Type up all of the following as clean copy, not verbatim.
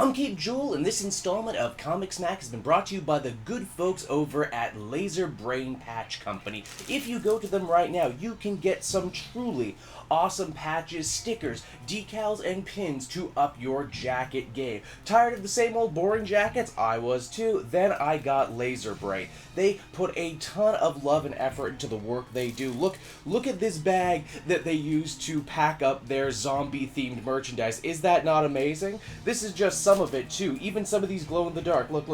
I'm Cape Joel, and this installment of Comic Snack has been brought to you by the good folks over at Laser Brain Patch Company. If you go to them right now, you can get some truly awesome patches, stickers, decals, and pins to up your jacket game. Tired of the same old boring jackets? I was too. Then I got Laser Brain. They put a ton of love and effort into the work they do. Look at this bag that they use to pack up their zombie-themed merchandise. Is that not amazing? This is just some of it too. Even some of these glow in the dark. Look.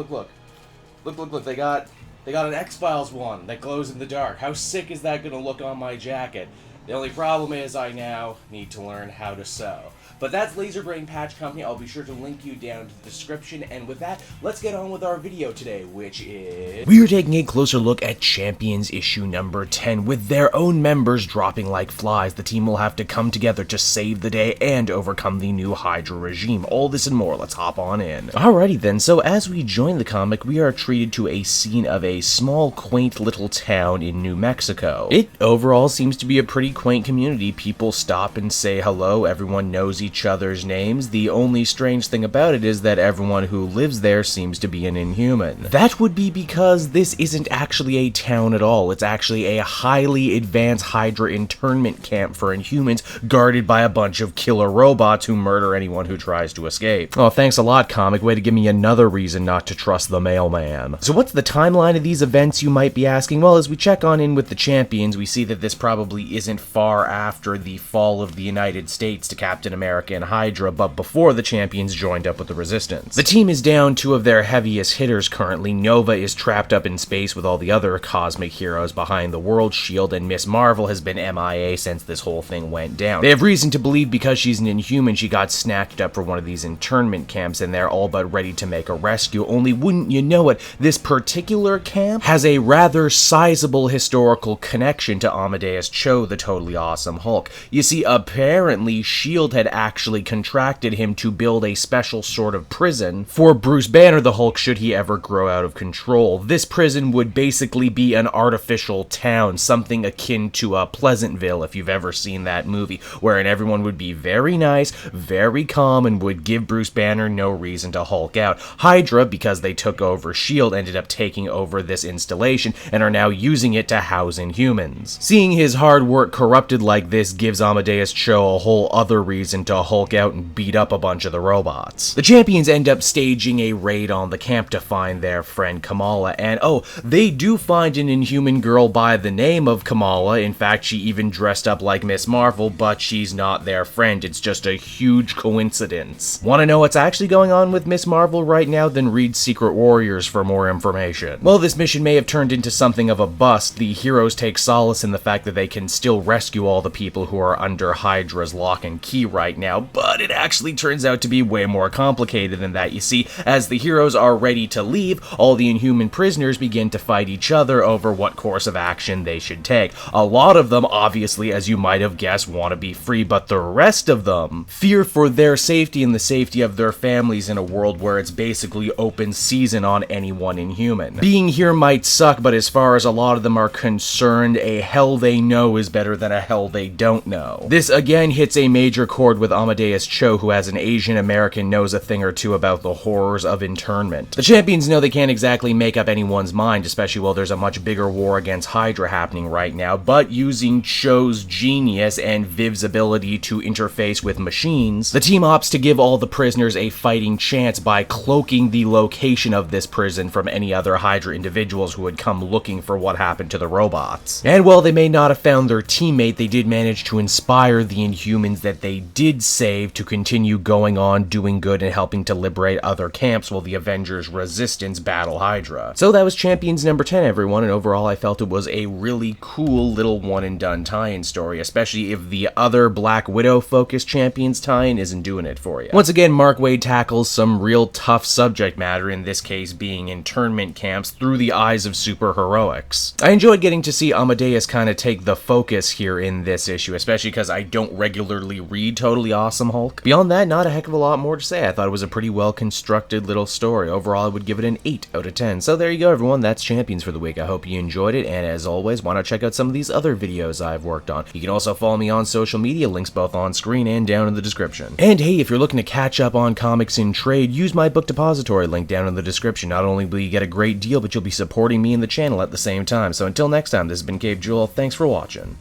They got an X-Files one that glows in the dark. How sick is that gonna look on my jacket? The only problem is I now need to learn how to sew. But that's Laser Brain Patch Company. I'll be sure to link you down to the description. And with that, let's get on with our video today, which is... we are taking a closer look at Champions issue number 10. With their own members dropping like flies, the team will have to come together to save the day and overcome the new Hydra regime. All this and more, let's hop on in. Alrighty then, so as we join the comic, we are treated to a scene of a small, quaint little town in New Mexico. It overall seems to be a pretty quaint community. People stop and say hello, everyone knows each other's names. The only strange thing about it is that everyone who lives there seems to be an Inhuman. That would be because this isn't actually a town at all. It's actually a highly advanced Hydra internment camp for Inhumans, guarded by a bunch of killer robots who murder anyone who tries to escape. Oh, thanks a lot, comic. Way to give me another reason not to trust the mailman. So what's the timeline of these events, you might be asking? Well, as we check on in with the Champions, we see that this probably isn't far after the fall of the United States to Captain America and Hydra, but before the Champions joined up with the Resistance. The team is down two of their heaviest hitters currently. Nova is trapped up in space with all the other cosmic heroes behind the World Shield, and Ms.Marvel has been MIA since this whole thing went down. They have reason to believe because she's an Inhuman, she got snatched up for one of these internment camps, and they're all but ready to make a rescue. Only wouldn't you know it, this particular camp has a rather sizable historical connection to Amadeus Cho, the totally awesome Hulk. You see, apparently S.H.I.E.L.D. had actually contracted him to build a special sort of prison for Bruce Banner the Hulk should he ever grow out of control. This prison would basically be an artificial town, something akin to Pleasantville, if you've ever seen that movie, wherein everyone would be very nice, very calm, and would give Bruce Banner no reason to Hulk out. Hydra, because they took over S.H.I.E.L.D., ended up taking over this installation and are now using it to house Inhumans. Seeing his hard work corrupted like this gives Amadeus Cho a whole other reason to Hulk out and beat up a bunch of the robots. The Champions end up staging a raid on the camp to find their friend Kamala, and they do find an Inhuman girl by the name of Kamala. In fact, she even dressed up like Ms.Marvel, but she's not their friend. It's just a huge coincidence. Want to know what's actually going on with Ms.Marvel right now? Then read Secret Warriors for more information. Well, this mission may have turned into something of a bust. The heroes take solace in the fact that they can still rescue all the people who are under Hydra's lock and key right now, but it actually turns out to be way more complicated than that. You see, as the heroes are ready to leave, all the Inhuman prisoners begin to fight each other over what course of action they should take. A lot of them, obviously, as you might have guessed, want to be free, but the rest of them fear for their safety and the safety of their families in a world where it's basically open season on anyone Inhuman. Being here might suck, but as far as a lot of them are concerned, a hell they know is better than a hell they don't know. This again hits a major chord with Amadeus Cho, who as an Asian American knows a thing or two about the horrors of internment. The Champions know they can't exactly make up anyone's mind, especially while there's a much bigger war against Hydra happening right now, but using Cho's genius and Viv's ability to interface with machines, the team opts to give all the prisoners a fighting chance by cloaking the location of this prison from any other Hydra individuals who had come looking for what happened to the robots. And while they may not have found their teammate, they did manage to inspire the Inhumans that they did save to continue going on, doing good, and helping to liberate other camps while the Avengers Resistance battle Hydra. So that was Champions number 10, everyone, and overall I felt it was a really cool little one-and-done tie-in story, especially if the other Black Widow-focused Champions tie-in isn't doing it for you. Once again, Mark Waid tackles some real tough subject matter, in this case being internment camps, through the eyes of superheroics. I enjoyed getting to see Amadeus kind of take the focus here in this issue, especially because I don't regularly read totally totally awesome Hulk. Beyond that, not a heck of a lot more to say. I thought it was a pretty well constructed little story. Overall, I would give it an 8 out of 10. So there you go, everyone. That's Champions for the week. I hope you enjoyed it, and as always, why not check out some of these other videos I've worked on. You can also follow me on social media, links both on screen and down in the description. And hey, if you're looking to catch up on comics in trade, use my book depository link down in the description. Not only will you get a great deal, but you'll be supporting me and the channel at the same time. So until next time, this has been Cave Jewel. Thanks for watching.